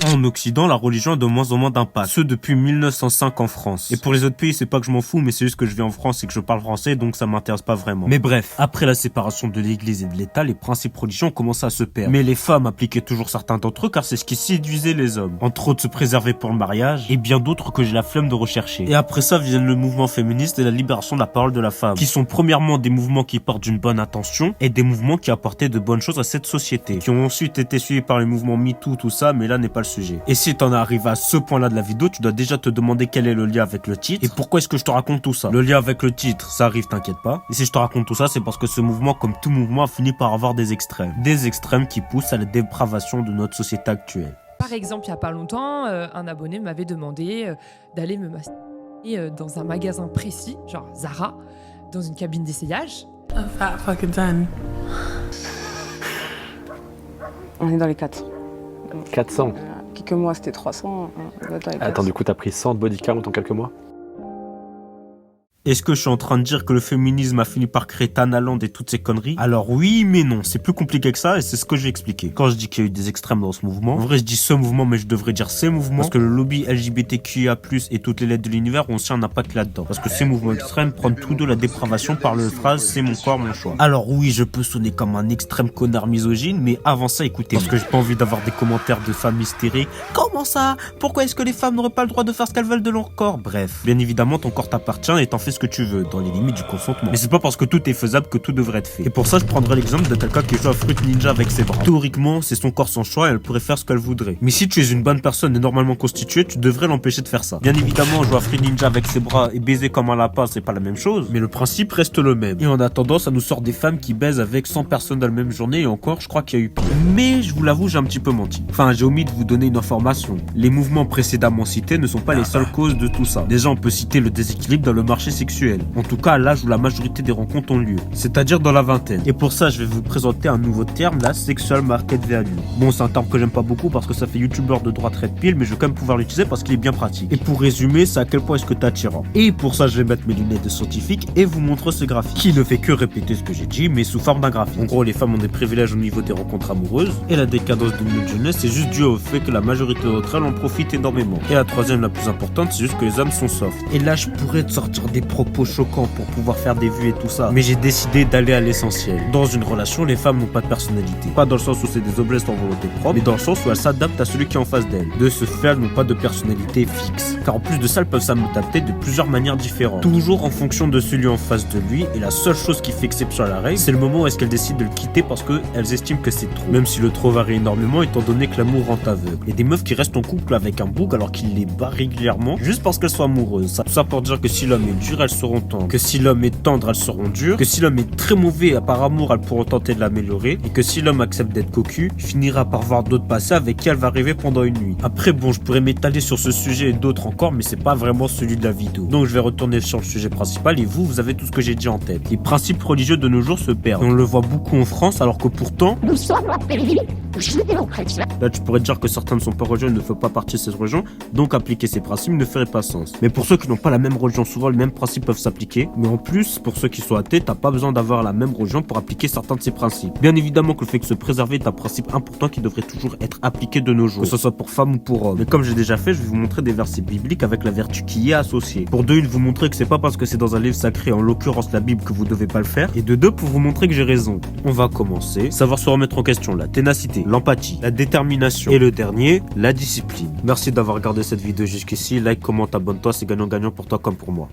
En Occident, la religion a de moins en moins d'impact, ce depuis 1905 en France. Et pour les autres pays, c'est pas que je m'en fous, mais c'est juste que je vis en France et que je parle français, donc ça m'intéresse pas vraiment. Mais bref, après la séparation de l'église et de l'État, les principes religieux ont commencé à se perdre. Mais les femmes appliquaient toujours certains d'entre eux car c'est ce qui séduisait les hommes. Entre autres, se préserver pour le mariage, et bien d'autres que j'ai la flemme de rechercher. Et après ça viennent le mouvement féministe et la libération de la parole de la femme, qui sont premièrement des mouvements qui partent d'une bonne intention, et des mouvements qui apportaient de bonnes choses à cette société, qui ont ensuite été suivis par les mouvements MeToo, tout ça, mais là n'est pas le sujet. Et si t'en arrives à ce point-là de la vidéo, tu dois déjà te demander quel est le lien avec le titre, et pourquoi est-ce que je te raconte tout ça. Le lien avec le titre, ça arrive, t'inquiète pas. Et si je te raconte tout ça, c'est parce que ce mouvement, comme tout mouvement, a fini par avoir des extrêmes. Des extrêmes qui poussent à la dépravation de notre société actuelle. Par exemple, il n'y a pas longtemps, un abonné m'avait demandé d'aller me masturber dans un magasin précis, genre Zara, dans une cabine d'essayage. A fat fucking 10. On est dans les 4. 400. Quelques mois, c'était 300. On doit être dans les 400. Attends, du coup, t'as pris 100 de body count en quelques mois? Est-ce que je suis en train de dire que le féminisme a fini par créer Tanaland et toutes ces conneries? Alors oui, mais non, c'est plus compliqué que ça et c'est ce que j'ai expliqué. Quand je dis qu'il y a eu des extrêmes dans ce mouvement, en vrai je dis ce mouvement mais je devrais dire ces mouvements parce que le lobby LGBTQIA+, et toutes les lettres de l'univers ont aussi un impact là-dedans. Parce que ces mouvements extrêmes prennent tous deux la dépravation par le phrase c'est mon corps, mon choix. Alors oui, je peux sonner comme un extrême connard misogyne, mais avant ça écoutez, parce que j'ai pas envie d'avoir des commentaires de femmes hystériques. Comment ça? Pourquoi est-ce que les femmes n'auraient pas le droit de faire ce qu'elles veulent de leur corps? Bref, bien évidemment ton corps t'appartient et t'en fais ce que tu veux, dans les limites du consentement. Mais c'est pas parce que tout est faisable que tout devrait être fait. Et pour ça, je prendrais l'exemple de quelqu'un qui joue à Fruit Ninja avec ses bras. Théoriquement, c'est son corps son choix et elle pourrait faire ce qu'elle voudrait. Mais si tu es une bonne personne et normalement constituée, tu devrais l'empêcher de faire ça. Bien évidemment, jouer à Fruit Ninja avec ses bras et baiser comme un lapin, c'est pas la même chose, mais le principe reste le même. Et en attendant, ça nous sort des femmes qui baisent avec 100 personnes dans la même journée et encore, je crois qu'il y a eu pire. Mais je vous l'avoue, j'ai un petit peu menti. Enfin, j'ai omis de vous donner une information. Les mouvements précédemment cités ne sont pas les seules causes de tout ça. Déjà, on peut citer le déséquilibre dans le marché sexuel. En tout cas, à l'âge où la majorité des rencontres ont lieu, c'est-à-dire dans la vingtaine. Et pour ça, je vais vous présenter un nouveau terme, la sexual market value. Bon, c'est un terme que j'aime pas beaucoup parce que ça fait youtubeur de droite red pill, mais je vais quand même pouvoir l'utiliser parce qu'il est bien pratique. Et pour résumer, c'est à quel point est-ce que t'es attirant. Et pour ça, je vais mettre mes lunettes de scientifique et vous montrer ce graphique, qui ne fait que répéter ce que j'ai dit, mais sous forme d'un graphique. En gros, les femmes ont des privilèges au niveau des rencontres amoureuses, et la décadence de notre jeunesse, c'est juste dû au fait que la majorité d'entre elles en profitent énormément. Et la troisième, la plus importante, c'est juste que les hommes sont soft. Et là, je pourrais te sortir des propos choquants pour pouvoir faire des vues et tout ça, mais j'ai décidé d'aller à l'essentiel. Dans une relation, les femmes n'ont pas de personnalité. Pas dans le sens où c'est des objets sans volonté propre, mais dans le sens où elles s'adaptent à celui qui est en face d'elles. De ce fait, elles n'ont pas de personnalité fixe. Car en plus de ça, elles peuvent s'adapter de plusieurs manières différentes. Toujours en fonction de celui en face de lui, et la seule chose qui fait exception à la règle, c'est le moment où est-ce qu'elles décident de le quitter parce qu'elles estiment que c'est trop. Même si le trop varie énormément étant donné que l'amour rend aveugle. Il y a des meufs qui restent en couple avec un bouc alors qu'il les bat régulièrement juste parce qu'elles sont amoureuses. Tout ça pour dire que si l'homme est dur, elles seront tendres. Que si l'homme est tendre, elles seront dures. Que si l'homme est très mauvais par amour, elles pourront tenter de l'améliorer. Et que si l'homme accepte d'être cocu, il finira par voir d'autres passer avec qui elle va rêver pendant une nuit. Après bon, je pourrais m'étaler sur ce sujet et d'autres encore, mais c'est pas vraiment celui de la vidéo. Donc je vais retourner sur le sujet principal et vous avez tout ce que j'ai dit en tête. Les principes religieux de nos jours se perdent. Et on le voit beaucoup en France alors que pourtant... Nous sommes un pays chrétien. Là tu pourrais dire que certains ne sont pas religieux et ne font pas partie de cette religion, donc appliquer ces principes ne ferait pas sens. Mais pour ceux qui n'ont pas la même religion, souvent les mêmes principes peuvent s'appliquer. Mais en plus, pour ceux qui sont athées, t'as pas besoin d'avoir la même religion pour appliquer certains de ces principes. Bien évidemment que le fait que se préserver est un principe important qui devrait toujours être appliqué de nos jours, que ce soit pour femmes ou pour hommes. Mais comme j'ai déjà fait, je vais vous montrer des versets bibliques avec la vertu qui y est associée. Pour de une, vous montrer que c'est pas parce que c'est dans un livre sacré, en l'occurrence la Bible, que vous devez pas le faire. Et de deux, pour vous montrer que j'ai raison. On va commencer. Savoir se remettre en question, la ténacité, l'empathie, la détermination. Et le dernier, la discipline. Merci d'avoir regardé cette vidéo jusqu'ici. Like, commente, abonne-toi, c'est gagnant-gagnant pour toi comme pour moi.